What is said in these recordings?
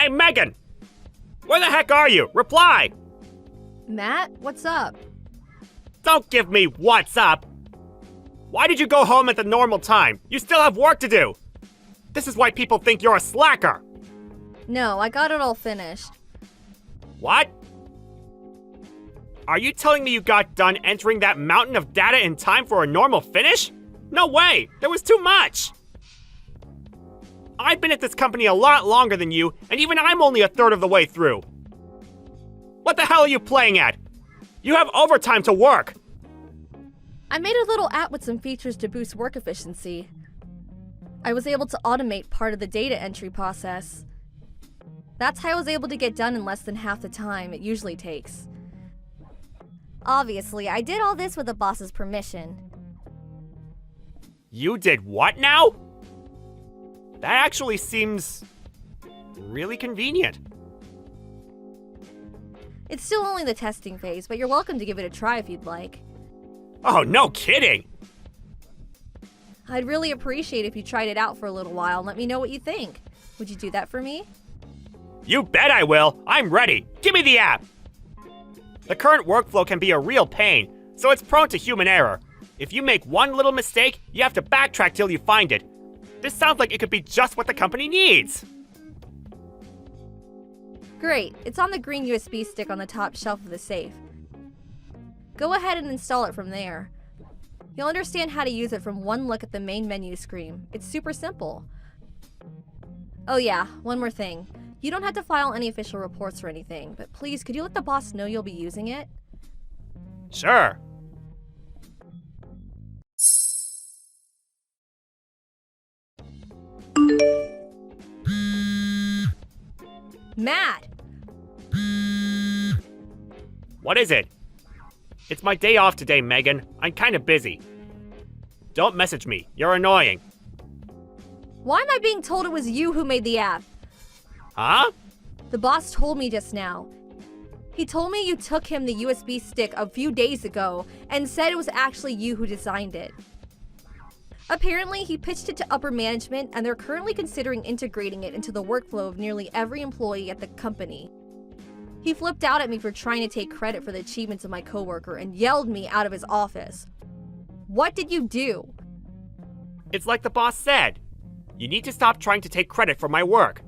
Hey, Megan! Where the heck are you? Reply! Matt, what's up? Don't give me what's up! Why did you go home at the normal time? You still have work to do! This is why people think you're a slacker! No, I got it all finished. What? Are you telling me you got done entering that mountain of data in time for a normal finish? No way! There was too much! I've been at this company a lot longer than you, and even I'm only a third of the way through. What the hell are you playing at? You have overtime to work! I made a little app with some features to boost work efficiency. I was able to automate part of the data entry process. That's how I was able to get done in less than half the time it usually takes. Obviously, I did all this with the boss's permission. You did what now? That actually seems really convenient. It's still only the testing phase, but you're welcome to give it a try if you'd like. Oh, no kidding! I'd really appreciate if you tried it out for a little while and let me know what you think. Would you do that for me? You bet I will! I'm ready! Give me the app! The current workflow can be a real pain, so it's prone to human error. If you make one little mistake, you have to backtrack till you find it. This sounds like it could be just what the company needs. Great, it's on the green USB stick on the top shelf of the safe. Go ahead and install it from there. You'll understand how to use it from one look at the main menu screen. It's super simple. Oh yeah, one more thing. You don't have to file any official reports or anything, but please, could you let the boss know you'll be using it? Sure. Matt! What is it? It's my day off today, Megan. I'm kinda busy. Don't message me. You're annoying. Why am I being told it was you who made the app? Huh? The boss told me just now. He told me you took him the USB stick a few days ago and said it was actually you who designed it. Apparently, he pitched it to upper management and they're currently considering integrating it into the workflow of nearly every employee at the company. He flipped out at me for trying to take credit for the achievements of my coworker and yelled me out of his office. What did you do? It's like the boss said. You need to stop trying to take credit for my work.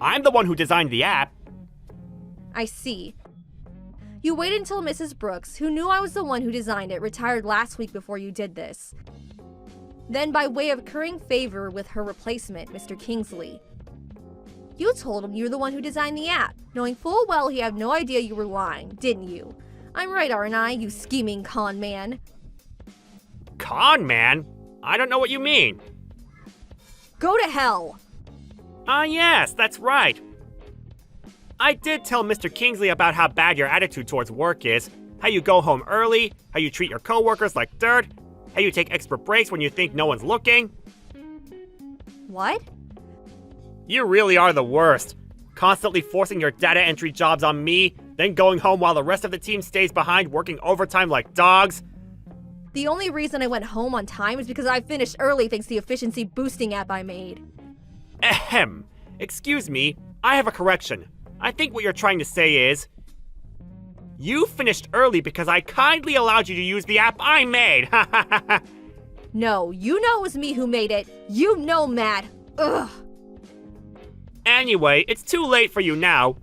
I'm the one who designed the app. I see. You waited until Mrs. Brooks, who knew I was the one who designed it, retired last week before you did this. Then, by way of currying favor with her replacement, Mr. Kingsley, you told him you were the one who designed the app, knowing full well he had no idea you were lying, didn't you? I'm right, aren't I, you scheming con man? Con man? I don't know what you mean. Go to hell! Ah, yes, that's right. I did tell Mr. Kingsley about how bad your attitude towards work is, how you go home early, how you treat your coworkers like dirt, how you take extra breaks when you think no one's looking. What? You really are the worst. Constantly forcing your data entry jobs on me, then going home while the rest of the team stays behind working overtime like dogs. The only reason I went home on time is because I finished early thanks to the efficiency boosting app I made. Ahem. Excuse me, I have a correction. I think what you're trying to say is, you finished early because I kindly allowed you to use the app I made. No, you know it was me who made it. You know, Matt. Ugh. Anyway, it's too late for you now.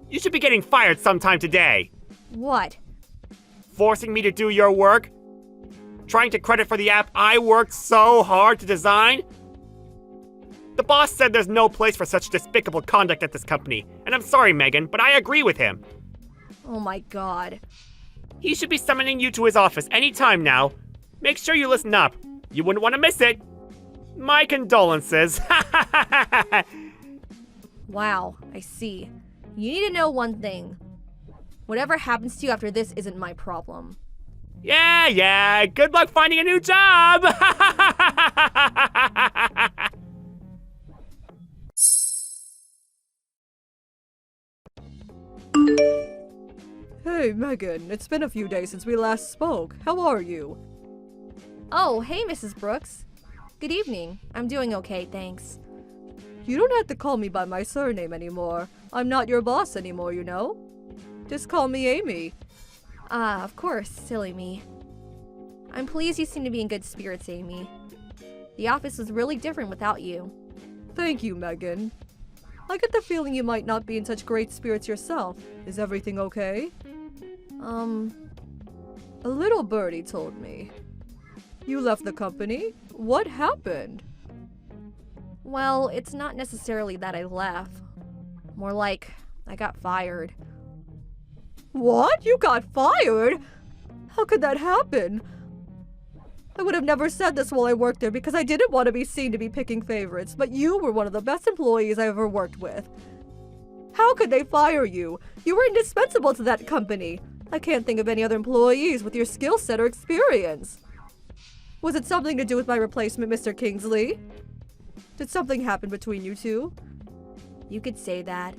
You should be getting fired sometime today. What? Forcing me to do your work? Trying to credit for the app I worked so hard to design? The boss said there's no place for such despicable conduct at this company, and I'm sorry, Megan, but I agree with him. Oh my god. He should be summoning you to his office any time now. Make sure you listen up. You wouldn't want to miss it. My condolences. Wow, I see. You need to know one thing. Whatever happens to you after this isn't my problem. Yeah, good luck finding a new job! Hey, Megan, it's been a few days since we last spoke. How are you? Oh, hey, Mrs. Brooks. Good evening. I'm doing okay, thanks. You don't have to call me by my surname anymore. I'm not your boss anymore, you know? Just call me Amy. Ah, of course, silly me. I'm pleased you seem to be in good spirits, Amy. The office was really different without you. Thank you, Megan. I get the feeling you might not be in such great spirits yourself. Is everything okay? A little birdie told me. You left the company? What happened? Well, it's not necessarily that I left. More like, I got fired. What? You got fired? How could that happen? I would have never said this while I worked there because I didn't want to be seen to be picking favorites, but you were one of the best employees I ever worked with. How could they fire you? You were indispensable to that company. I can't think of any other employees with your skill set or experience. Was it something to do with my replacement, Mr. Kingsley? Did something happen between you two? You could say that.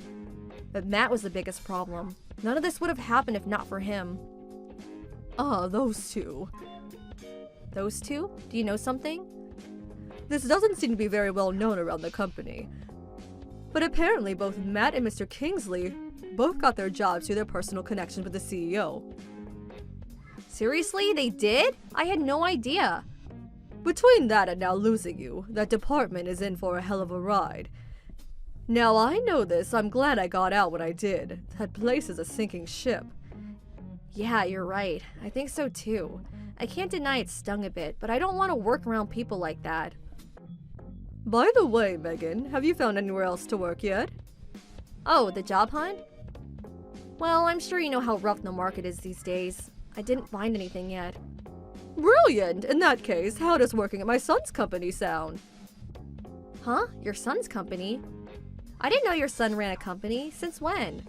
But Matt was the biggest problem. None of this would have happened if not for him. Ah, those two. Those two? Do you know something? This doesn't seem to be very well known around the company. But apparently both Matt and Mr. Kingsley both got their jobs through their personal connection with the CEO. Seriously? They did? I had no idea. Between that and now losing you, that department is in for a hell of a ride. Now I know this, I'm glad I got out when I did. That place is a sinking ship. Yeah, you're right. I think so too. I can't deny it stung a bit, but I don't want to work around people like that. By the way, Megan, have you found anywhere else to work yet? Oh, the job hunt? Well, I'm sure you know how rough the market is these days. I didn't find anything yet. Brilliant! In that case, how does working at my son's company sound? Huh? Your son's company? I didn't know your son ran a company. Since when?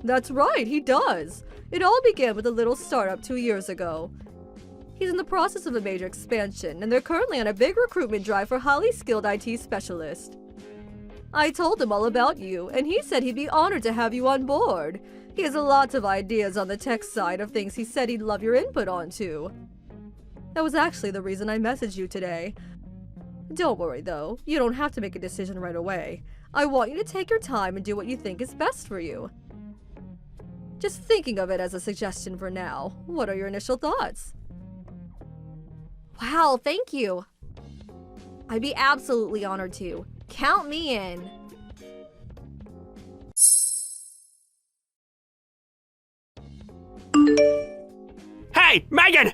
That's right, he does. It all began with a little startup 2 years ago. He's in the process of a major expansion, and they're currently on a big recruitment drive for highly skilled IT specialists. I told him all about you, and he said he'd be honored to have you on board. He has lots of ideas on the tech side of things he said he'd love your input on, too. That was actually the reason I messaged you today. Don't worry, though. You don't have to make a decision right away. I want you to take your time and do what you think is best for you. Just thinking of it as a suggestion for now. What are your initial thoughts? Wow, thank you. I'd be absolutely honored to. Count me in. Hey, Megan!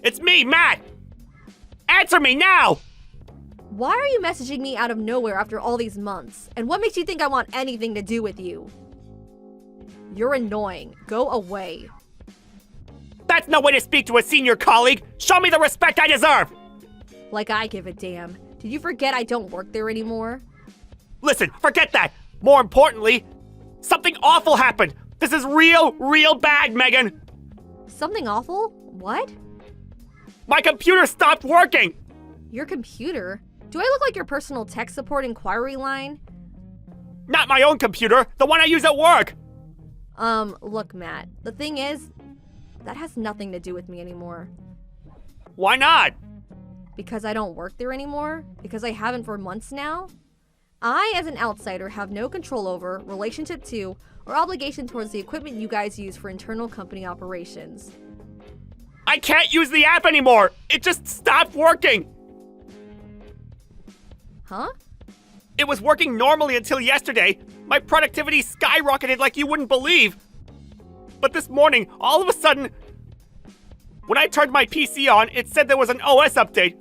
It's me, Matt! Answer me now! Why are you messaging me out of nowhere after all these months? And what makes you think I want anything to do with you? You're annoying. Go away. That's no way to speak to a senior colleague! Show me the respect I deserve! Like I give a damn. Did you forget I don't work there anymore? Listen, forget that! More importantly, something awful happened! This is real bad, Megan! Something awful? What? My computer stopped working! Your computer? Do I look like your personal tech support inquiry line? Not my own computer, the one I use at work! Look, Matt. The thing is, that has nothing to do with me anymore. Why not? Because I don't work there anymore? Because I haven't for months now? I, as an outsider, have no control over, relationship to, or obligation towards the equipment you guys use for internal company operations. I can't use the app anymore! It just stopped working! Huh? It was working normally until yesterday. My productivity skyrocketed like you wouldn't believe. But this morning, all of a sudden, when I turned my PC on, it said there was an OS update.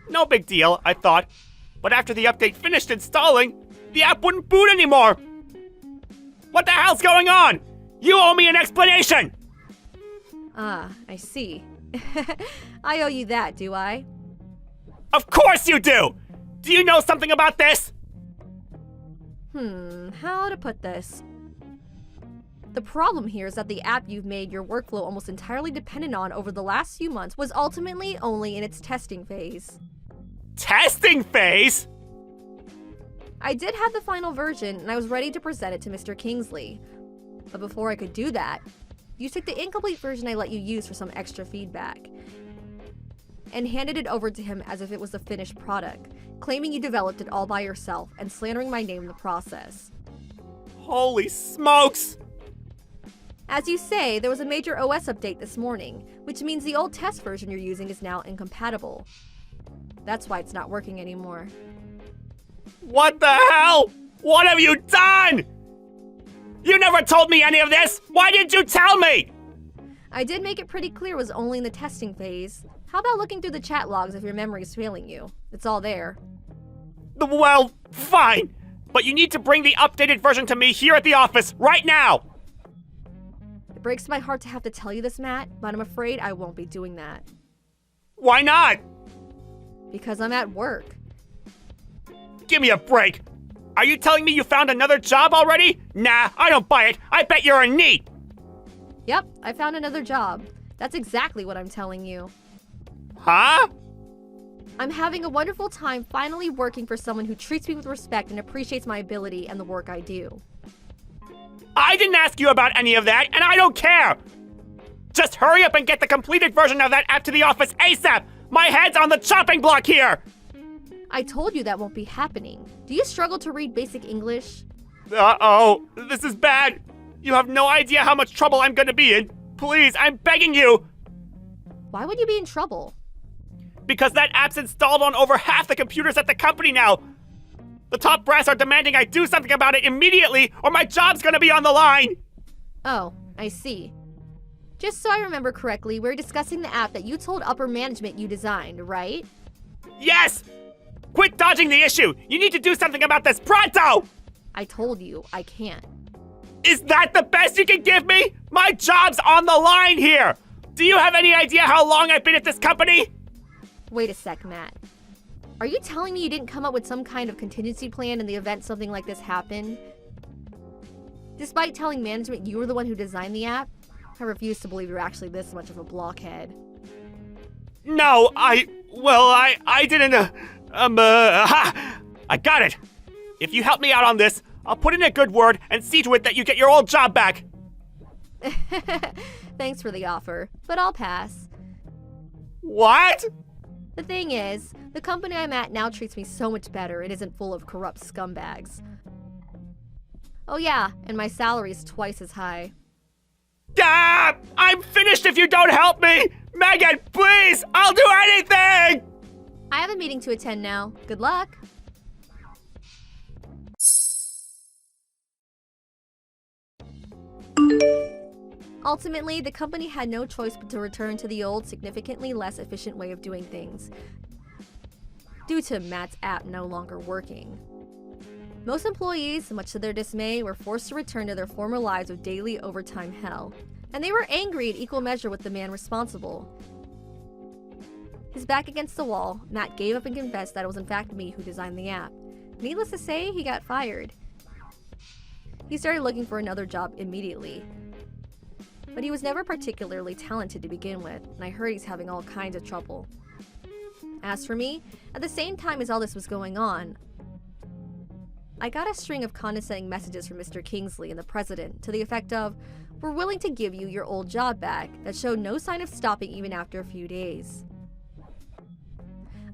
No big deal, I thought. But after the update finished installing, the app wouldn't boot anymore. What the hell's going on? You owe me an explanation! Ah, I see. I owe you that, do I? Of course you do! Do you know something about this? How to put this? The problem here is that the app you've made your workflow almost entirely dependent on over the last few months was ultimately only in its testing phase. Testing phase? I did have the final version, and I was ready to present it to Mr. Kingsley. But before I could do that, you took the incomplete version I let you use for some extra feedback. and handed it over to him as if it was a finished product, claiming you developed it all by yourself and slandering my name in the process. Holy smokes! As you say, there was a major OS update this morning, which means the old test version you're using is now incompatible. That's why it's not working anymore. What the hell? What have you done? You never told me any of this! Why didn't you tell me? I did make it pretty clear it was only in the testing phase. How about looking through the chat logs if your memory is failing you? It's all there. Well, fine. But you need to bring the updated version to me here at the office right now! It breaks my heart to have to tell you this, Matt, but I'm afraid I won't be doing that. Why not? Because I'm at work. Give me a break. Are you telling me you found another job already? Nah, I don't buy it. I bet you're a NEET. Yep, I found another job. That's exactly what I'm telling you. Huh? I'm having a wonderful time finally working for someone who treats me with respect and appreciates my ability and the work I do. I didn't ask you about any of that, and I don't care! Just hurry up and get the completed version of that app to the office ASAP! My head's on the chopping block here! I told you that won't be happening. Do you struggle to read basic English? Uh-oh, this is bad. You have no idea how much trouble I'm gonna be in. Please, I'm begging you! Why would you be in trouble? Because that app's installed on over half the computers at the company now. The top brass are demanding I do something about it immediately, or my job's gonna be on the line! Oh, I see. Just so I remember correctly, we're discussing the app that you told upper management you designed, right? Yes! Quit dodging the issue! You need to do something about this pronto! I told you, I can't. Is that the best you can give me? My job's on the line here! Do you have any idea how long I've been at this company? Wait a sec, Matt. Are you telling me you didn't come up with some kind of contingency plan in the event something like this happened? Despite telling management you were the one who designed the app, I refuse to believe you're actually this much of a blockhead. No, I didn't, aha! I got it! If you help me out on this, I'll put in a good word and see to it that you get your old job back! Thanks for the offer, but I'll pass. What? The thing is, the company I'm at now treats me so much better it isn't full of corrupt scumbags. Oh yeah, and my salary is twice as high. Ah! I'm finished if you don't help me! Megan, please! I'll do anything! I have a meeting to attend now. Good luck! Ultimately, the company had no choice but to return to the old, significantly less efficient way of doing things, due to Matt's app no longer working. Most employees, much to their dismay, were forced to return to their former lives of daily overtime hell, and they were angry in equal measure with the man responsible. His back against the wall, Matt gave up and confessed that it was in fact me who designed the app. Needless to say, he got fired. He started looking for another job immediately. But he was never particularly talented to begin with, and I heard he's having all kinds of trouble. As for me, at the same time as all this was going on, I got a string of condescending messages from Mr. Kingsley and the president to the effect of, "We're willing to give you your old job back," that showed no sign of stopping even after a few days.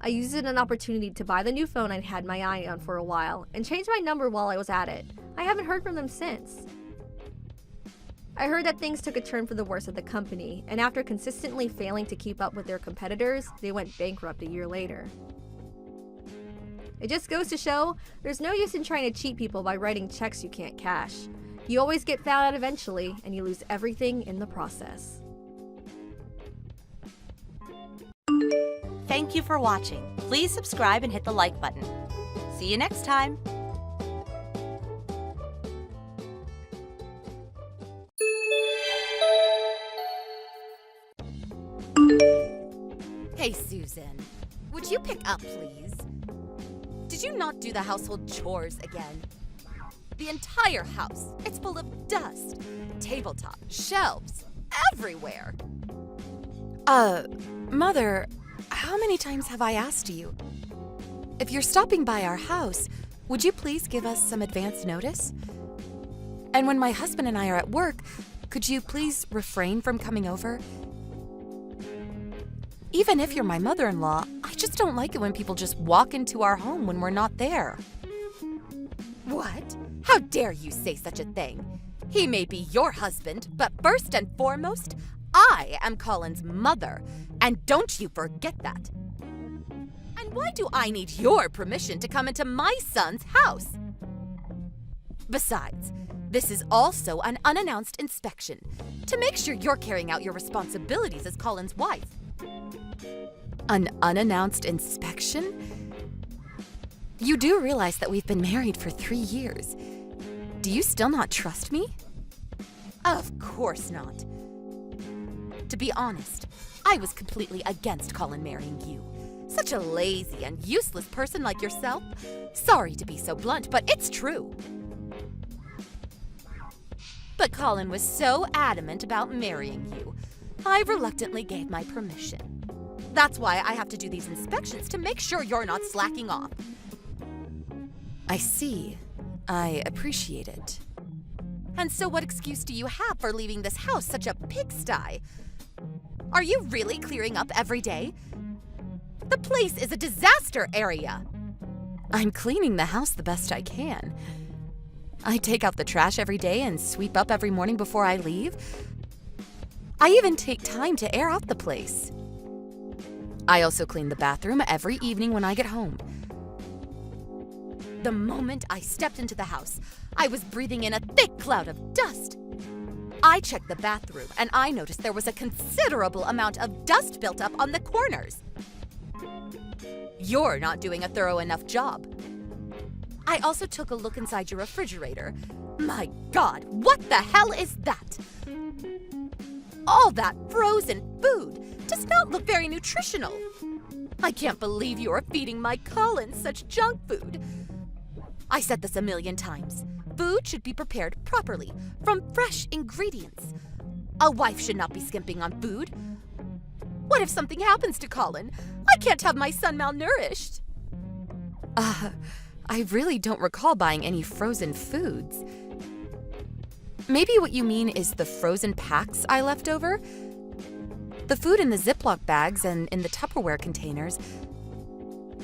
I used it as an opportunity to buy the new phone I'd had my eye on for a while, and changed my number while I was at it. I haven't heard from them since. I heard that things took a turn for the worse at the company, and after consistently failing to keep up with their competitors, they went bankrupt a year later. It just goes to show, there's no use in trying to cheat people by writing checks you can't cash. You always get found out eventually, and you lose everything in the process. Thank you for watching. Please subscribe and hit the like button. See you next time. Hey, Susan. Would you pick up, please? Did you not do the household chores again? The entire house, it's full of dust. Tabletop, shelves, everywhere. Mother, how many times have I asked you? If you're stopping by our house, would you please give us some advance notice? And when my husband and I are at work, could you please refrain from coming over? Even if you're my mother-in-law, I just don't like it when people just walk into our home when we're not there. What? How dare you say such a thing? He may be your husband, but first and foremost, I am Colin's mother, and don't you forget that. And why do I need your permission to come into my son's house? Besides, this is also an unannounced inspection to make sure you're carrying out your responsibilities as Colin's wife. An unannounced inspection? You do realize that we've been married for 3 years. Do you still not trust me? Of course not. To be honest, I was completely against Colin marrying you. Such a lazy and useless person like yourself. Sorry to be so blunt, but it's true. But Colin was so adamant about marrying you, I reluctantly gave my permission. That's why I have to do these inspections to make sure you're not slacking off. I see. I appreciate it. And so what excuse do you have for leaving this house such a pigsty? Are you really clearing up every day? The place is a disaster area. I'm cleaning the house the best I can. I take out the trash every day and sweep up every morning before I leave. I even take time to air out the place. I also clean the bathroom every evening when I get home. The moment I stepped into the house, I was breathing in a thick cloud of dust. I checked the bathroom and I noticed there was a considerable amount of dust built up on the corners. You're not doing a thorough enough job. I also took a look inside your refrigerator. My God, what the hell is that? All that frozen food does not look very nutritional. I can't believe you are feeding my Colin such junk food. I said this a million times. Food should be prepared properly, from fresh ingredients. A wife should not be skimping on food. What if something happens to Colin? I can't have my son malnourished. I really don't recall buying any frozen foods. Maybe what you mean is the frozen packs I left over? The food in the Ziploc bags and in the Tupperware containers.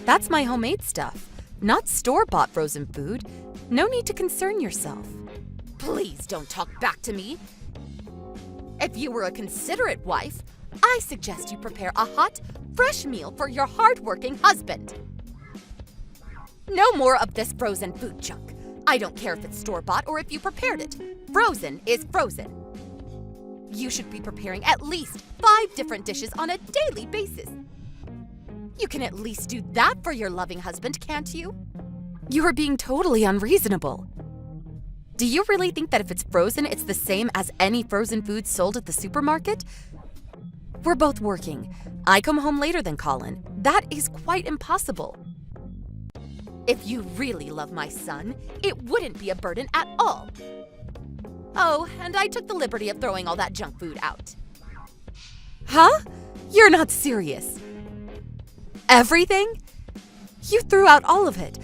That's my homemade stuff, not store-bought frozen food. No need to concern yourself. Please don't talk back to me. If you were a considerate wife, I suggest you prepare a hot, fresh meal for your hard-working husband. No more of this frozen food junk. I don't care if it's store-bought or if you prepared it. Frozen is frozen. You should be preparing at least 5 different dishes on a daily basis. You can at least do that for your loving husband, can't you? You are being totally unreasonable. Do you really think that if it's frozen, it's the same as any frozen food sold at the supermarket? We're both working. I come home later than Colin. That is quite impossible. If you really love my son, it wouldn't be a burden at all. Oh, and I took the liberty of throwing all that junk food out. Huh? You're not serious. Everything? You threw out all of it.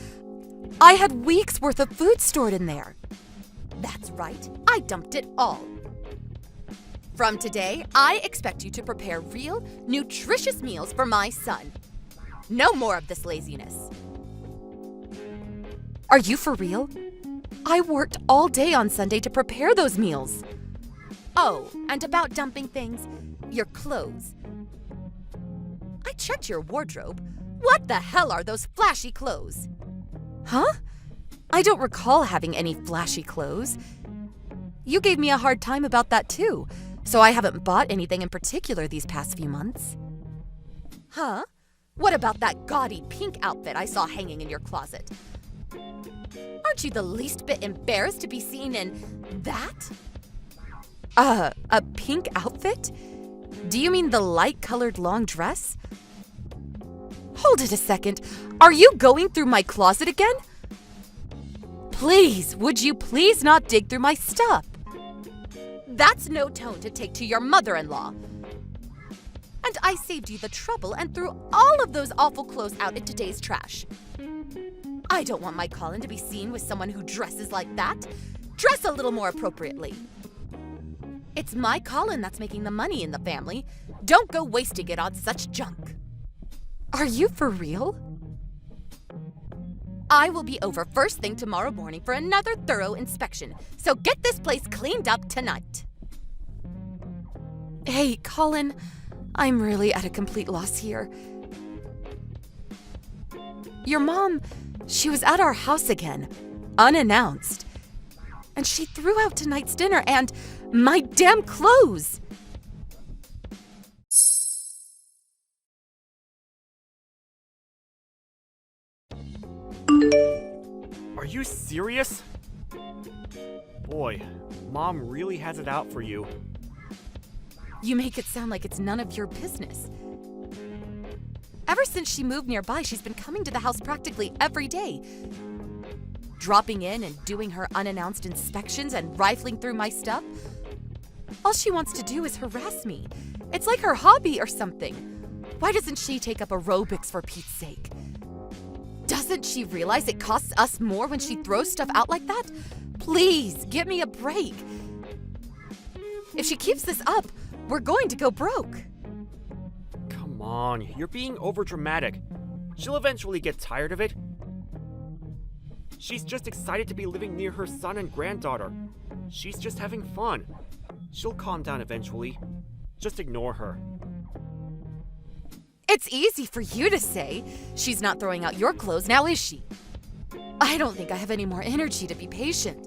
I had weeks' worth of food stored in there. That's right. I dumped it all. From today, I expect you to prepare real, nutritious meals for my son. No more of this laziness. Are you for real? I worked all day on Sunday to prepare those meals. Oh, and about dumping things, your clothes. I checked your wardrobe. What the hell are those flashy clothes? Huh? I don't recall having any flashy clothes. You gave me a hard time about that too, so I haven't bought anything in particular these past few months. Huh? What about that gaudy pink outfit I saw hanging in your closet? Aren't you the least bit embarrassed to be seen in that? A pink outfit? Do you mean the light-colored long dress? Hold it a second. Are you going through my closet again? Please, would you please not dig through my stuff? That's no tone to take to your mother-in-law. And I saved you the trouble and threw all of those awful clothes out in today's trash. I don't want my Colin to be seen with someone who dresses like that. Dress a little more appropriately. It's my Colin that's making the money in the family. Don't go wasting it on such junk. Are you for real? I will be over first thing tomorrow morning for another thorough inspection, so get this place cleaned up tonight. Hey, Colin, I'm really at a complete loss here. Your mom, she was at our house again, unannounced. And she threw out tonight's dinner and my damn clothes! Are you serious? Boy, Mom really has it out for you. You make it sound like it's none of your business. Ever since she moved nearby, she's been coming to the house practically every day. Dropping in and doing her unannounced inspections and rifling through my stuff. All she wants to do is harass me. It's like her hobby or something. Why doesn't she take up aerobics for Pete's sake? Doesn't she realize it costs us more when she throws stuff out like that? Please, give me a break. If she keeps this up, we're going to go broke. Come on, you're being overdramatic. She'll eventually get tired of it. She's just excited to be living near her son and granddaughter. She's just having fun. She'll calm down eventually. Just ignore her. It's easy for you to say. She's not throwing out your clothes, now is she? I don't think I have any more energy to be patient.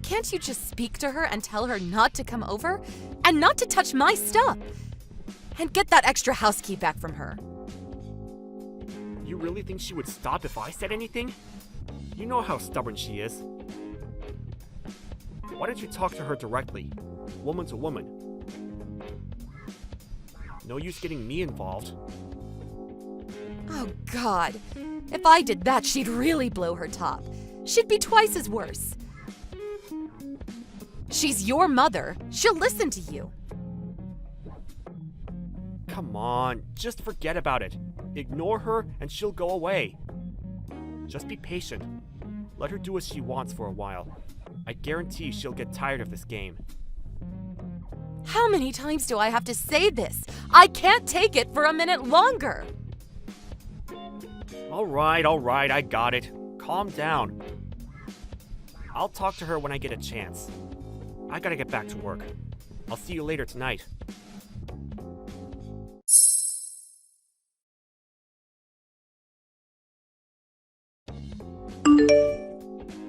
Can't you just speak to her and tell her not to come over? And not to touch my stuff? And get that extra house key back from her. You really think she would stop if I said anything? You know how stubborn she is. Why don't you talk to her directly, woman to woman? No use getting me involved. Oh, God. If I did that, she'd really blow her top. She'd be twice as worse. She's your mother. She'll listen to you. Come on, just forget about it. Ignore her and she'll go away. Just be patient. Let her do as she wants for a while. I guarantee she'll get tired of this game. How many times do I have to say this? I can't take it for a minute longer. All right, I got it. Calm down. I'll talk to her when I get a chance. I gotta get back to work. I'll see you later tonight.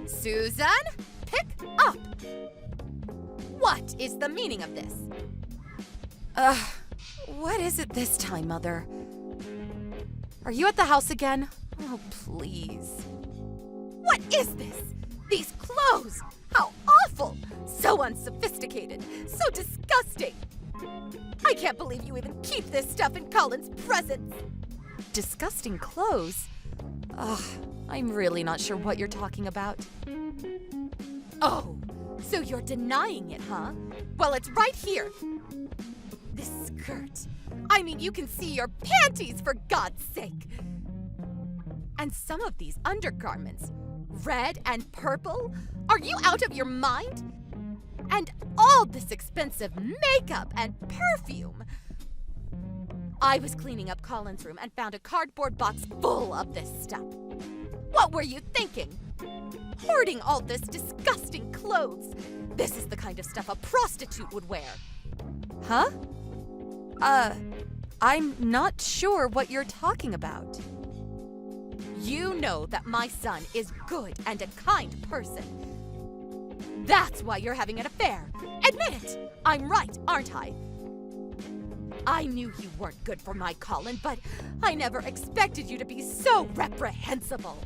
Susan, pick up! What is the meaning of this? What is it this time, Mother? Are you at the house again? Oh, please. What is this? These clothes! How awful! So unsophisticated! So disgusting! I can't believe you even keep this stuff in Colin's presence! Disgusting clothes? Ugh, I'm really not sure what you're talking about. Oh, so you're denying it, huh? Well, it's right here. This skirt. I mean, you can see your panties, for God's sake. And some of these undergarments, red and purple. Are you out of your mind? And all this expensive makeup and perfume. I was cleaning up Colin's room and found a cardboard box full of this stuff. What were you thinking? Hoarding all this disgusting clothes. This is the kind of stuff a prostitute would wear. Huh? I'm not sure what you're talking about. You know that my son is good and a kind person. That's why you're having an affair. Admit it. I'm right, aren't I? I knew you weren't good for my Colin, but I never expected you to be so reprehensible.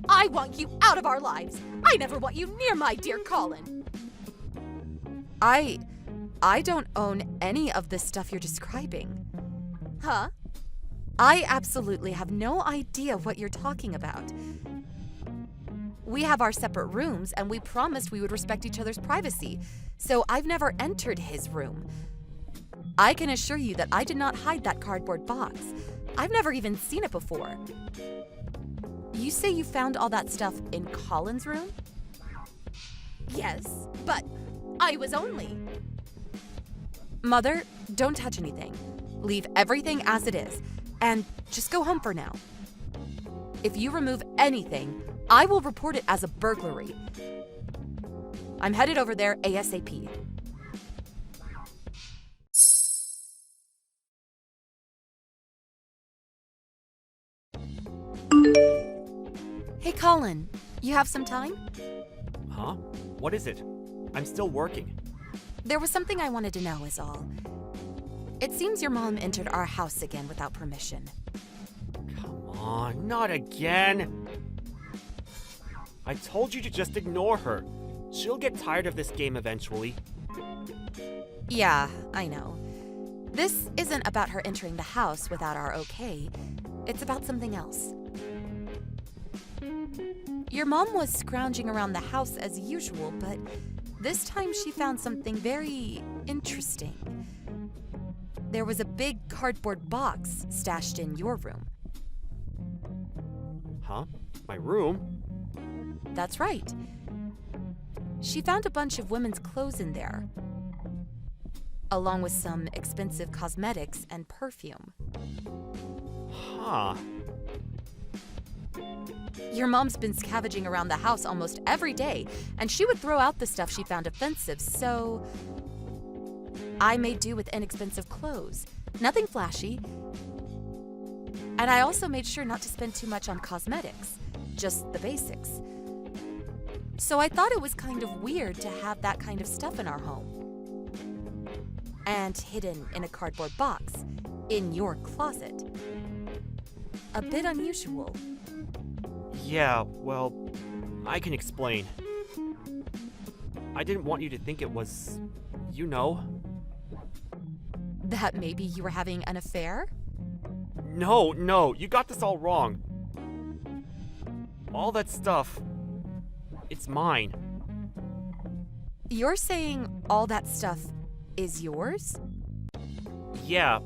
I want you out of our lives. I never want you near my dear Colin. I don't own any of the stuff you're describing. Huh? I absolutely have no idea what you're talking about. We have our separate rooms, and we promised we would respect each other's privacy, so I've never entered his room. I can assure you that I did not hide that cardboard box. I've never even seen it before. You say you found all that stuff in Colin's room? Yes, but I was only... Mother, don't touch anything. Leave everything as it is, and just go home for now. If you remove anything, I will report it as a burglary. I'm headed over there ASAP. Hey, Colin, you have some time? Huh? What is it? I'm still working. There was something I wanted to know is all. It seems your mom entered our house again without permission. Come on, not again. I told you to just ignore her. She'll get tired of this game eventually. Yeah, I know. This isn't about her entering the house without our okay. It's about something else. Your mom was scrounging around the house as usual, but this time she found something very interesting. There was a big cardboard box stashed in your room. Huh? My room? That's right. She found a bunch of women's clothes in there, along with some expensive cosmetics and perfume. Huh. Your mom's been scavenging around the house almost every day, and she would throw out the stuff she found offensive, so I made do with inexpensive clothes. Nothing flashy. And I also made sure not to spend too much on cosmetics, just the basics. So I thought it was kind of weird to have that kind of stuff in our home. And hidden in a cardboard box, in your closet. A bit unusual. Yeah, well, I can explain. I didn't want you to think it was, you know. That maybe you were having an affair? No, you got this all wrong. All that stuff, it's mine. You're saying all that stuff is yours? Yeah,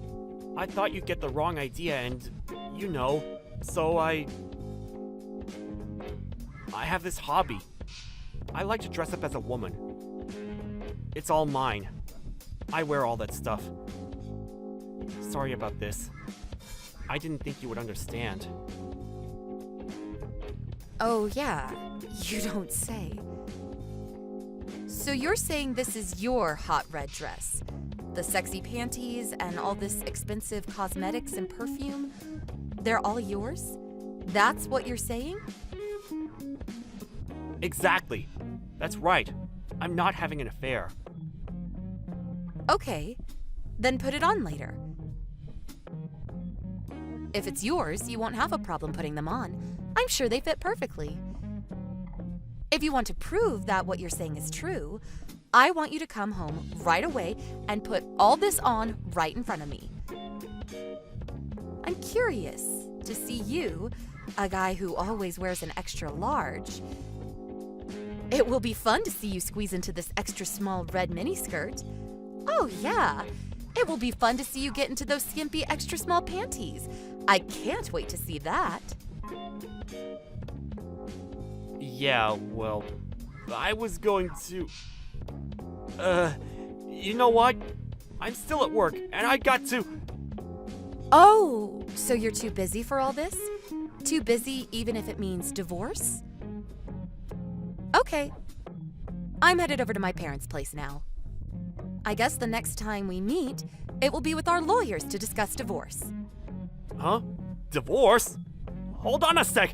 I thought you'd get the wrong idea and, you know, so I have this hobby. I like to dress up as a woman. It's all mine. I wear all that stuff. Sorry about this. I didn't think you would understand. Oh, yeah. You don't say. So you're saying this is your hot red dress? The sexy panties and all this expensive cosmetics and perfume? They're all yours? That's what you're saying? Exactly. That's right. I'm not having an affair. Okay, then put it on later. If it's yours, you won't have a problem putting them on. I'm sure they fit perfectly. If you want to prove that what you're saying is true, I want you to come home right away and put all this on right in front of me. I'm curious to see you, a guy who always wears an extra large. It will be fun to see you squeeze into this extra small red miniskirt. Oh yeah, it will be fun to see you get into those skimpy extra small panties. I can't wait to see that. Yeah, well, I was going to... you know what? I'm still at work, and I got to... Oh, so you're too busy for all this? Too busy even if it means divorce? Okay. I'm headed over to my parents' place now. I guess the next time we meet, it will be with our lawyers to discuss divorce. Huh? Divorce? Hold on a sec.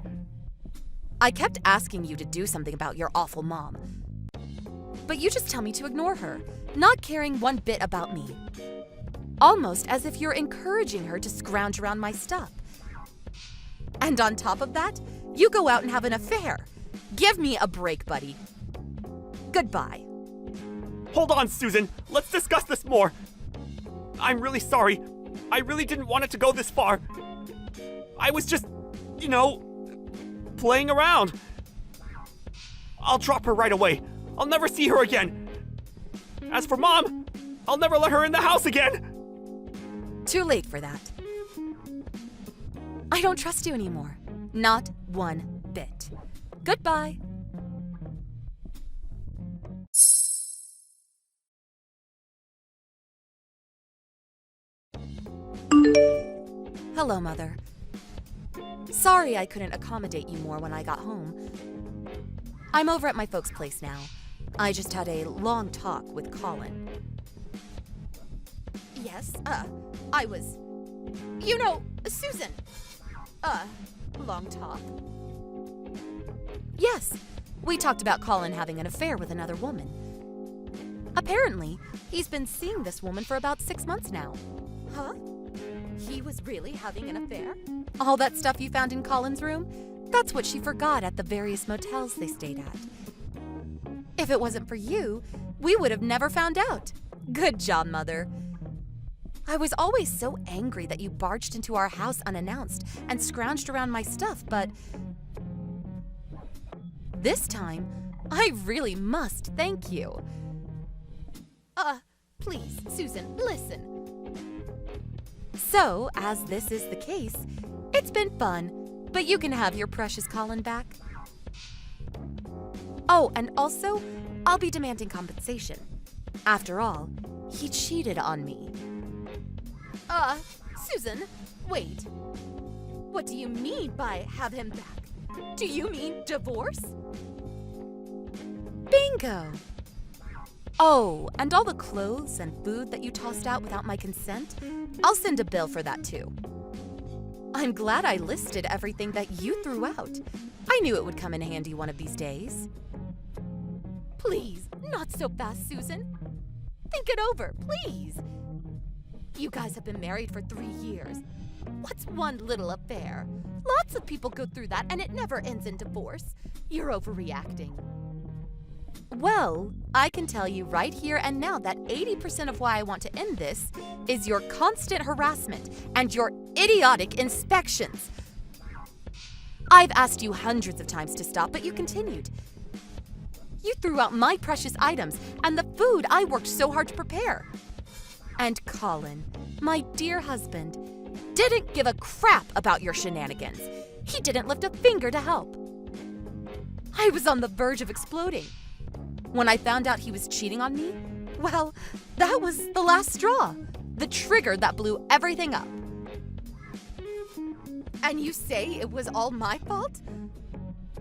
I kept asking you to do something about your awful mom. But you just tell me to ignore her, not caring one bit about me. Almost as if you're encouraging her to scrounge around my stuff. And on top of that, you go out and have an affair. Give me a break, buddy. Goodbye. Hold on, Susan. Let's discuss this more. I'm really sorry. I really didn't want it to go this far. I was just, you know, playing around. I'll drop her right away. I'll never see her again. As for Mom, I'll never let her in the house again. Too late for that. I don't trust you anymore. Not one bit. Goodbye. Hello, Mother. Sorry I couldn't accommodate you more when I got home. I'm over at my folks' place now. I just had a long talk with Colin. Yes, I was... Susan. Long talk. Yes, we talked about Colin having an affair with another woman. Apparently, he's been seeing this woman for about 6 months now. Huh? He was really having an affair? All that stuff you found in Colin's room? That's what she forgot at the various motels they stayed at. If it wasn't for you, we would have never found out. Good job, Mother. I was always so angry that you barged into our house unannounced and scrounged around my stuff, but this time, I really must thank you. Please, Susan, listen. So, as this is the case, it's been fun, but you can have your precious Colin back. Oh, and also, I'll be demanding compensation. After all, he cheated on me. Susan, wait. What do you mean by have him back? Do you mean divorce? Bingo! Oh, and all the clothes and food that you tossed out without my consent, I'll send a bill for that too. I'm glad I listed everything that you threw out. I knew it would come in handy one of these days. Please, not so fast, Susan. Think it over, please. You guys have been married for 3 years. What's one little affair? Lots of people go through that and it never ends in divorce. You're overreacting. Well, I can tell you right here and now that 80% of why I want to end this is your constant harassment and your idiotic inspections. I've asked you hundreds of times to stop, but you continued. You threw out my precious items and the food I worked so hard to prepare. And Colin, my dear husband, didn't give a crap about your shenanigans. He didn't lift a finger to help. I was on the verge of exploding. When I found out he was cheating on me, well, that was the last straw. The trigger that blew everything up. And you say it was all my fault?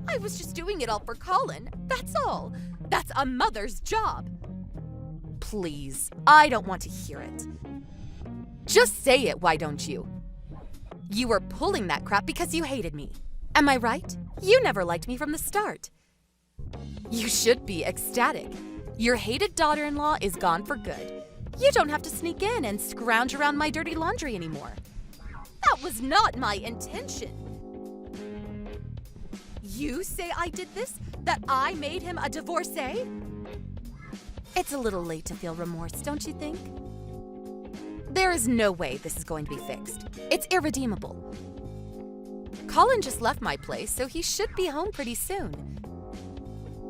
I was just doing it all for Colin, that's all. That's a mother's job. Please, I don't want to hear it. Just say it, why don't you? You were pulling that crap because you hated me. Am I right? You never liked me from the start. You should be ecstatic. Your hated daughter-in-law is gone for good. You don't have to sneak in and scrounge around my dirty laundry anymore. That was not my intention. You say I did this? That I made him a divorcee? It's a little late to feel remorse, don't you think? There is no way this is going to be fixed. It's irredeemable. Colin just left my place, so he should be home pretty soon.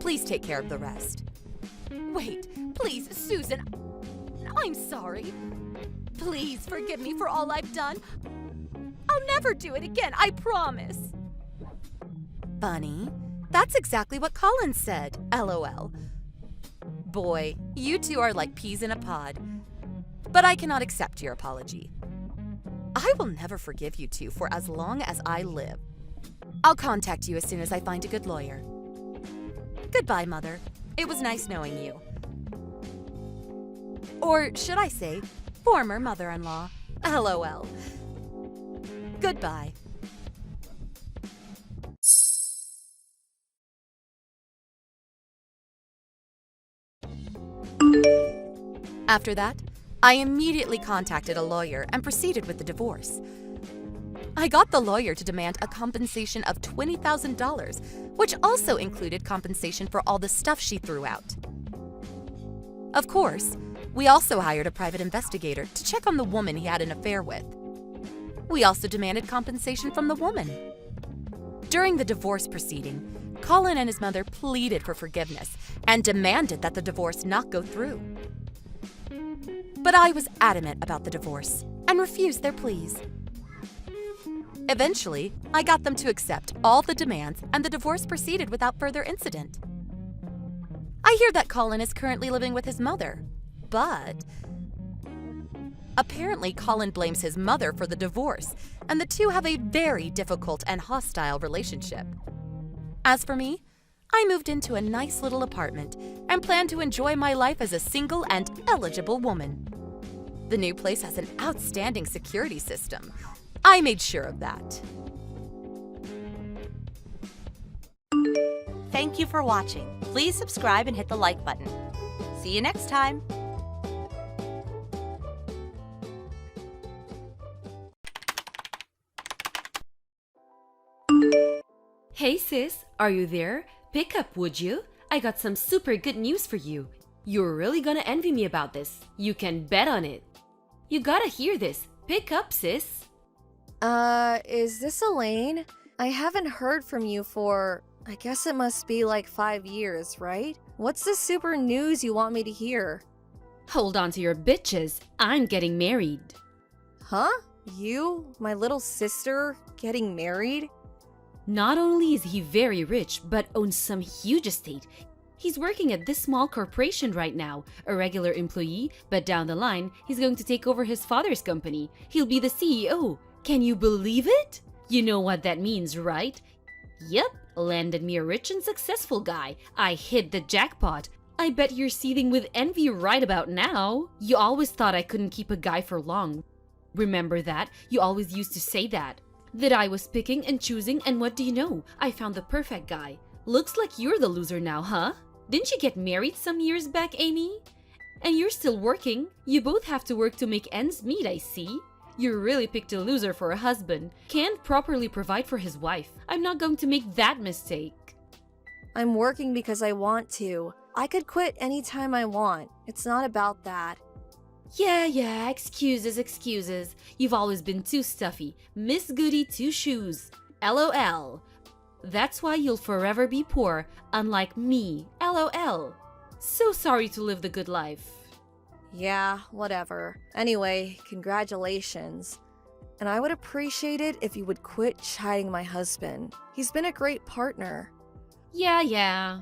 Please take care of the rest. Wait, please, Susan. I'm sorry. Please forgive me for all I've done. I'll never do it again, I promise. Bunny, that's exactly what Colin said, LOL. Boy, you two are like peas in a pod. But I cannot accept your apology. I will never forgive you two for as long as I live. I'll contact you as soon as I find a good lawyer. Goodbye, Mother. It was nice knowing you. Or should I say, former mother-in-law. LOL. Goodbye. After that, I immediately contacted a lawyer and proceeded with the divorce. I got the lawyer to demand a compensation of $20,000, which also included compensation for all the stuff she threw out. Of course, we also hired a private investigator to check on the woman he had an affair with. We also demanded compensation from the woman. During the divorce proceeding, Colin and his mother pleaded for forgiveness and demanded that the divorce not go through. But I was adamant about the divorce and refused their pleas. Eventually, I got them to accept all the demands and the divorce proceeded without further incident. I hear that Colin is currently living with his mother, but Apparently, Colin blames his mother for the divorce, and the two have a very difficult and hostile relationship. As for me, I moved into a nice little apartment and plan to enjoy my life as a single and eligible woman. The new place has an outstanding security system. I made sure of that. Thank you for watching. Please subscribe and hit the like button. See you next time. Hey sis, are you there? Pick up, would you? I got some super good news for you. You're really gonna envy me about this. You can bet on it. You gotta hear this. Pick up, sis. Is this Elaine? I haven't heard from you for, I guess it must be like 5 years, right? What's the super news you want me to hear? Hold on to your bitches. I'm getting married. Huh? You, my little sister, getting married? Not only is he very rich, but owns some huge estate. He's working at this small corporation right now, a regular employee, but down the line, he's going to take over his father's company. He'll be the CEO. Can you believe it? You know what that means, right? Yep, landed me a rich and successful guy. I hit the jackpot. I bet you're seething with envy right about now. You always thought I couldn't keep a guy for long. Remember that? You always used to say that. That I was picking and choosing, and what do you know? I found the perfect guy. Looks like you're the loser now, huh? Didn't you get married some years back, Amy? And you're still working. You both have to work to make ends meet, I see. You really picked a loser for a husband. Can't properly provide for his wife. I'm not going to make that mistake. I'm working because I want to. I could quit anytime I want. It's not about that. Yeah, excuses. You've always been too stuffy. Miss Goody Two Shoes. LOL. That's why you'll forever be poor, unlike me. LOL. So sorry to live the good life. Yeah, whatever. Anyway, congratulations. And I would appreciate it if you would quit chiding my husband. He's been a great partner. Yeah.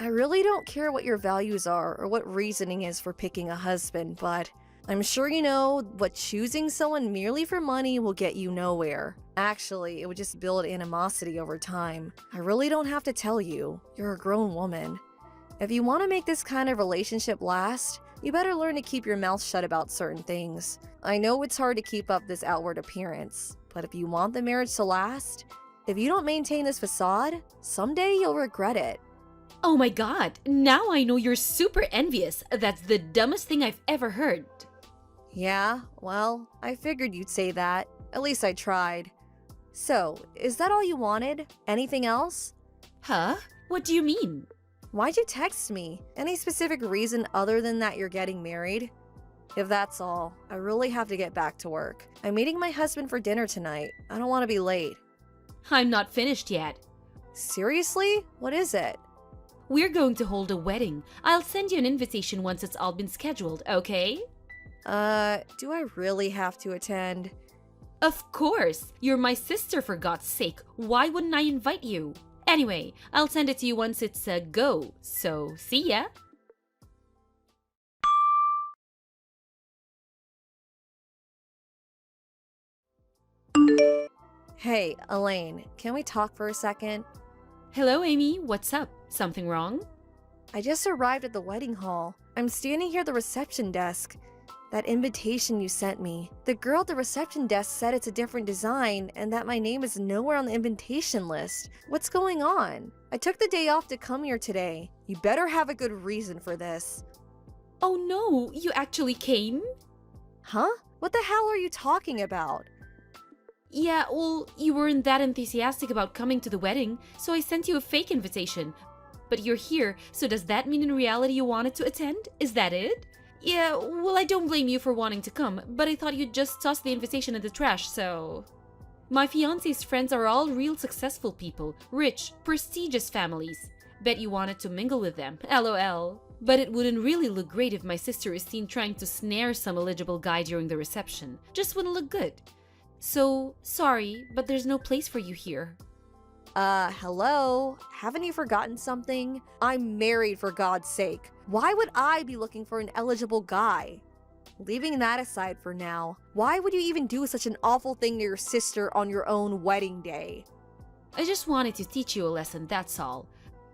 I really don't care what your values are or what reasoning is for picking a husband, but I'm sure you know what choosing someone merely for money will get you nowhere. Actually, it would just build animosity over time. I really don't have to tell you. You're a grown woman. If you want to make this kind of relationship last, you better learn to keep your mouth shut about certain things. I know it's hard to keep up this outward appearance, but if you want the marriage to last, if you don't maintain this facade, someday you'll regret it. Oh my god, now I know you're super envious. That's the dumbest thing I've ever heard. Yeah, well, I figured you'd say that. At least I tried. So, is that all you wanted? Anything else? Huh? What do you mean? Why'd you text me? Any specific reason other than that you're getting married? If that's all, I really have to get back to work. I'm meeting my husband for dinner tonight. I don't want to be late. I'm not finished yet. Seriously? What is it? We're going to hold a wedding. I'll send you an invitation once it's all been scheduled, okay? Do I really have to attend? Of course! You're my sister, for God's sake. Why wouldn't I invite you? Anyway, I'll send it to you once it's a go. So, see ya! Hey, Elaine, can we talk for a second? Hello, Amy. What's up? Something wrong? I just arrived at the wedding hall. I'm standing here at the reception desk. That invitation you sent me. The girl at the reception desk said it's a different design and that my name is nowhere on the invitation list. What's going on? I took the day off to come here today. You better have a good reason for this. Oh no, you actually came? Huh? What the hell are you talking about? Yeah, well, you weren't that enthusiastic about coming to the wedding, so I sent you a fake invitation. But you're here, so does that mean in reality you wanted to attend? Is that it? Yeah, well, I don't blame you for wanting to come, but I thought you'd just toss the invitation in the trash, so... My fiancé's friends are all real successful people, rich, prestigious families. Bet you wanted to mingle with them, LOL. But it wouldn't really look great if my sister is seen trying to snare some eligible guy during the reception. Just wouldn't look good. So, sorry, but there's no place for you here. Hello? Haven't you forgotten something? I'm married, for God's sake. Why would I be looking for an eligible guy? leaving that aside for now, why would you even do such an awful thing to your sister on your own wedding day? I just wanted to teach you a lesson, that's all.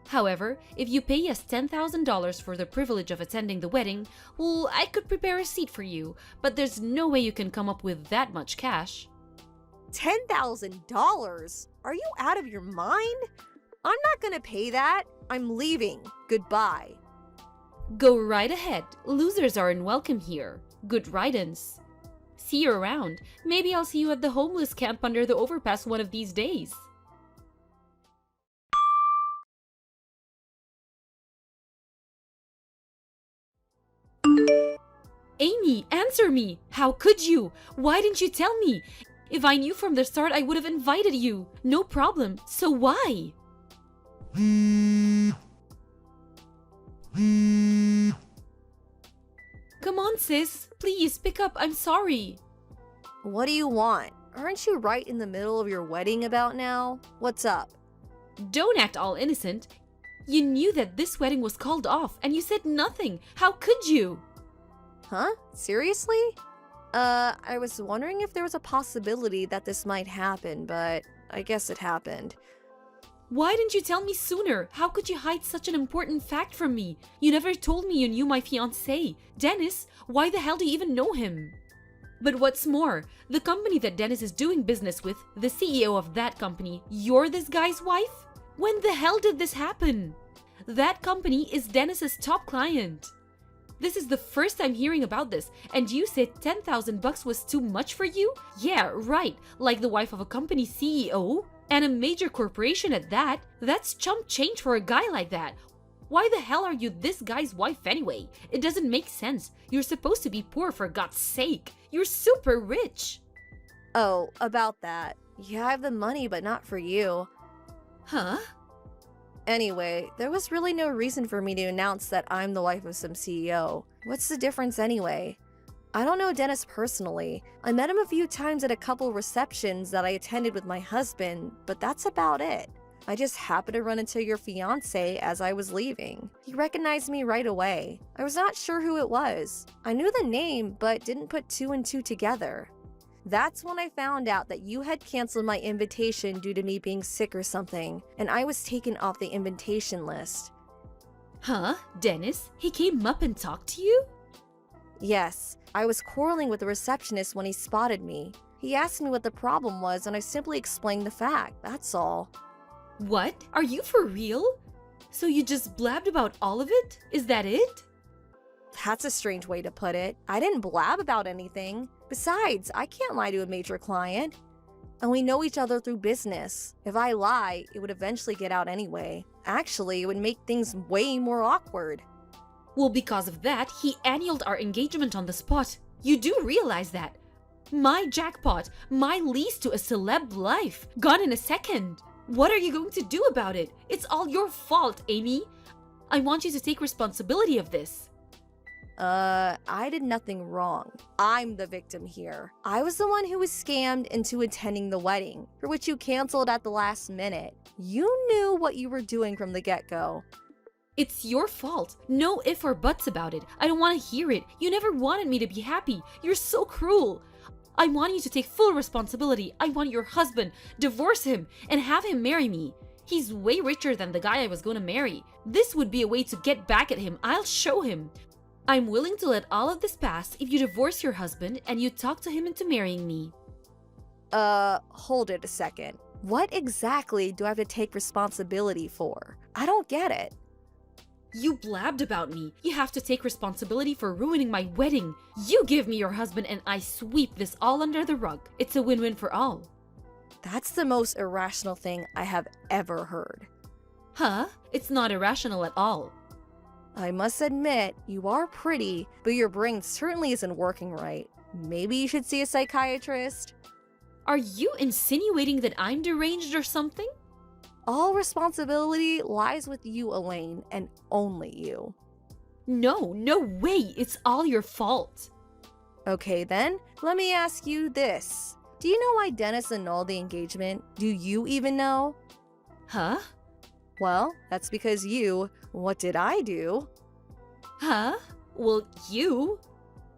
However, if you pay us $10,000 for the privilege of attending the wedding, well, I could prepare a seat for you, but there's no way you can come up with that much cash. $10,000? Are you out of your mind? I'm not gonna pay that. I'm leaving. Goodbye. Go right ahead. Losers are unwelcome here. Good riddance. See you around. Maybe I'll see you at the homeless camp under the overpass one of these days. Amy, answer me! How could you? Why didn't you tell me? If I knew from the start, I would have invited you. No problem. So why? Come on, sis. Please, pick up. I'm sorry. What do you want? Aren't you right in the middle of your wedding about now? What's up? Don't act all innocent. You knew that this wedding was called off, and you said nothing. How could you? Huh? Seriously? I was wondering if there was a possibility that this might happen, but I guess it happened. Why didn't you tell me sooner? How could you hide such an important fact from me? You never told me you knew my fiancé. Dennis, why the hell do you even know him? But what's more, the company that Dennis is doing business with, the CEO of that company, you're this guy's wife? When the hell did this happen? That company is Dennis's top client. This is the first time hearing about this, and you said $10,000 was too much for you? Yeah, right, like the wife of a company CEO? And a major corporation at that? That's chump change for a guy like that. Why the hell are you this guy's wife anyway? It doesn't make sense. You're supposed to be poor, for God's sake. You're super rich. Oh, about that. Yeah, I have the money, but not for you. Huh? Anyway, there was really no reason for me to announce that I'm the wife of some CEO. What's the difference anyway? I don't know Dennis personally. I met him a few times at a couple receptions that I attended with my husband, but that's about it. I just happened to run into your fiancé as I was leaving. He recognized me right away. I was not sure who it was. I knew the name, but didn't put two and two together. That's when I found out that you had canceled my invitation due to me being sick or something, and I was taken off the invitation list. Huh? Dennis? He came up and talked to you? Yes, I was quarreling with the receptionist when he spotted me. He asked me what the problem was, and I simply explained the fact, that's all. What? Are you for real? So you just blabbed about all of it? Is that it? That's a strange way to put it. I didn't blab about anything. Besides, I can't lie to a major client. And we know each other through business. If I lie, it would eventually get out anyway. Actually, it would make things way more awkward. Well, because of that, he annulled our engagement on the spot. You do realize that. My jackpot, my lease to a celeb life, gone in a second. What are you going to do about it? It's all your fault, Amy. I want you to take responsibility of this. I did nothing wrong. I'm the victim here. I was the one who was scammed into attending the wedding, for which you canceled at the last minute. You knew what you were doing from the get-go. It's your fault. No if or buts about it. I don't want to hear it. You never wanted me to be happy. You're so cruel. I want you to take full responsibility. I want your husband, divorce him, and have him marry me. He's way richer than the guy I was going to marry. This would be a way to get back at him. I'll show him. I'm willing to let all of this pass if you divorce your husband and you talk to him into marrying me. Hold it a second. What exactly do I have to take responsibility for? I don't get it. You blabbed about me. You have to take responsibility for ruining my wedding. You give me your husband and I sweep this all under the rug. It's a win-win for all. That's the most irrational thing I have ever heard. Huh? It's not irrational at all. I must admit, you are pretty, but your brain certainly isn't working right. Maybe you should see a psychiatrist? Are you insinuating that I'm deranged or something? All responsibility lies with you, Elaine, and only you. No way. It's all your fault. Okay then, let me ask you this. Do you know why Dennis annulled the engagement? Do you even know? Huh? Well, that's because you... What did I do? Huh? Well, you...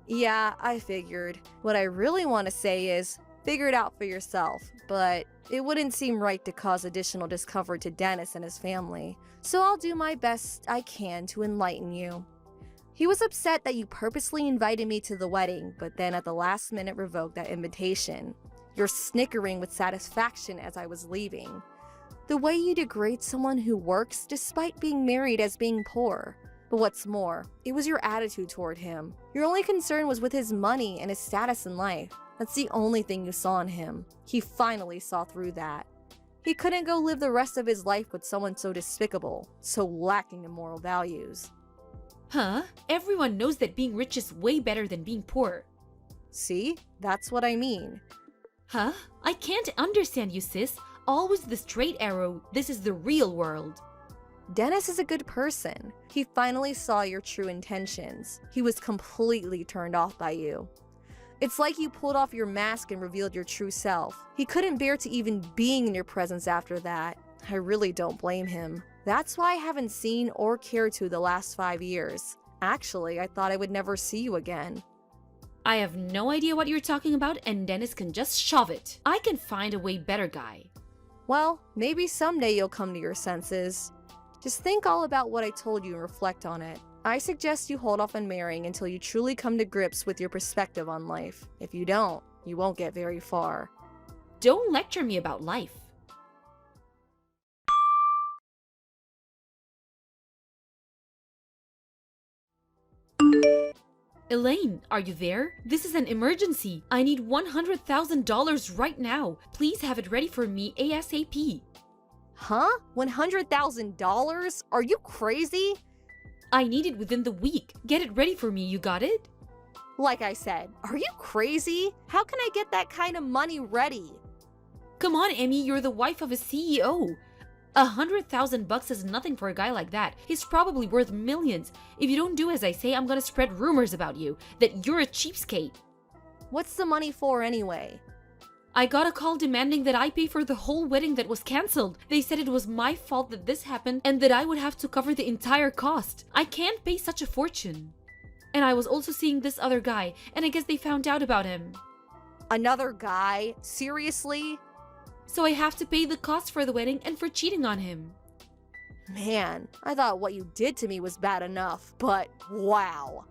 Yeah, I figured. What I really want to say is, figure it out for yourself, but it wouldn't seem right to cause additional discomfort to Dennis and his family. So I'll do my best I can to enlighten you. He was upset that you purposely invited me to the wedding, but then at the last minute revoked that invitation. You're snickering with satisfaction as I was leaving. The way you degrade someone who works despite being married as being poor. But what's more, it was your attitude toward him. Your only concern was with his money and his status in life. That's the only thing you saw in him. He finally saw through that. He couldn't go live the rest of his life with someone so despicable, so lacking in moral values. Huh? Everyone knows that being rich is way better than being poor. See? That's what I mean. Huh? I can't understand you, sis. Always the straight arrow. This is the real world. Dennis is a good person. He finally saw your true intentions. He was completely turned off by you. It's like you pulled off your mask and revealed your true self. He couldn't bear to even being in your presence after that. I really don't blame him. That's why I haven't seen or cared to the last 5 years. Actually, I thought I would never see you again. I have no idea what you're talking about, and Dennis can just shove it. I can find a way better guy. Well, maybe someday you'll come to your senses. Just think all about what I told you and reflect on it. I suggest you hold off on marrying until you truly come to grips with your perspective on life. If you don't, you won't get very far. Don't lecture me about life. Elaine, are you there? This is an emergency. I need $100,000 right now. Please have it ready for me ASAP. Huh? $100,000? Are you crazy? I need it within the week. Get it ready for me, you got it? Like I said, are you crazy? How can I get that kind of money ready? Come on, Amy, you're the wife of a CEO. $100,000 is nothing for a guy like that. He's probably worth millions. If you don't do as I say, I'm gonna spread rumors about you, that you're a cheapskate. What's the money for anyway? I got a call demanding that I pay for the whole wedding that was cancelled. They said it was my fault that this happened and that I would have to cover the entire cost. I can't pay such a fortune. And I was also seeing this other guy, and I guess they found out about him. Another guy? Seriously? So I have to pay the cost for the wedding and for cheating on him. Man, I thought what you did to me was bad enough, but wow.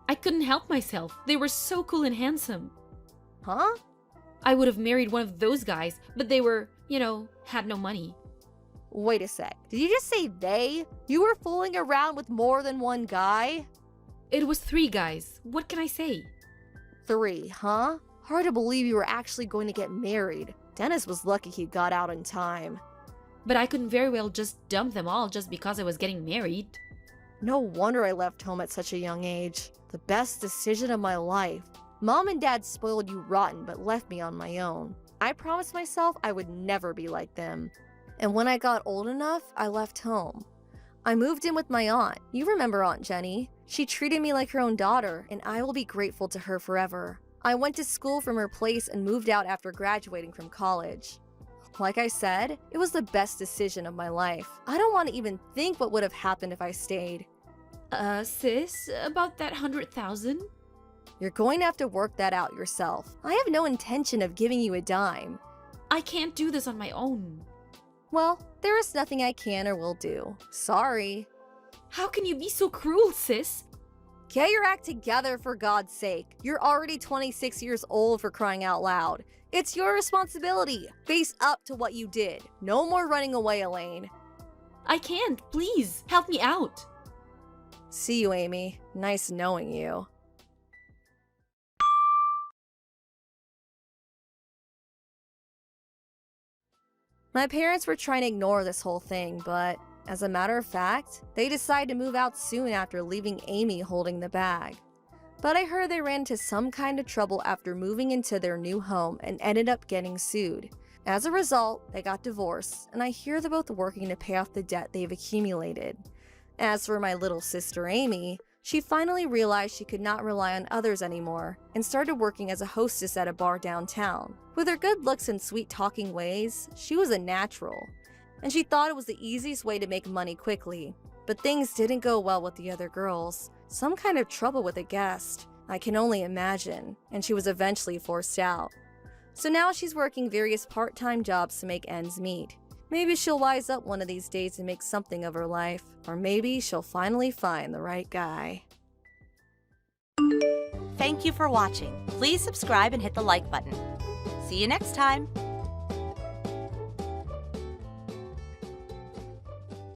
I couldn't help myself. They were so cool and handsome. Huh? I would have married one of those guys, but they were, had no money. Wait a sec. Did you just say they? You were fooling around with more than one guy? It was 3 guys. What can I say? 3, huh? Hard to believe you were actually going to get married. Dennis was lucky he got out in time. But I couldn't very well just dump them all just because I was getting married. No wonder I left home at such a young age. The best decision of my life. Mom and Dad spoiled you rotten but left me on my own. I promised myself I would never be like them. And when I got old enough, I left home. I moved in with my aunt. You remember Aunt Jenny? She treated me like her own daughter, and I will be grateful to her forever. I went to school from her place and moved out after graduating from college. Like I said, it was the best decision of my life. I don't want to even think what would have happened if I stayed. Sis, about that 100,000? You're going to have to work that out yourself. I have no intention of giving you a dime. I can't do this on my own. Well, there is nothing I can or will do. Sorry. How can you be so cruel, sis? Get your act together, for God's sake. You're already 26 years old, for crying out loud. It's your responsibility. Face up to what you did. No more running away, Elaine. I can't. Please, help me out. See you, Amy. Nice knowing you. My parents were trying to ignore this whole thing, but as a matter of fact, they decided to move out soon after leaving Amy holding the bag. But I heard they ran into some kind of trouble after moving into their new home and ended up getting sued. As a result, they got divorced, and I hear they're both working to pay off the debt they've accumulated. As for my little sister Amy, she finally realized she could not rely on others anymore and started working as a hostess at a bar downtown. With her good looks and sweet talking ways, she was a natural, and she thought it was the easiest way to make money quickly. But things didn't go well with the other girls. Some kind of trouble with a guest. I can only imagine, and she was eventually forced out. So now she's working various part-time jobs to make ends meet. Maybe she'll wise up one of these days and make something of her life, or maybe she'll finally find the right guy. Thank you for watching. Please subscribe and hit the like button. See you next time.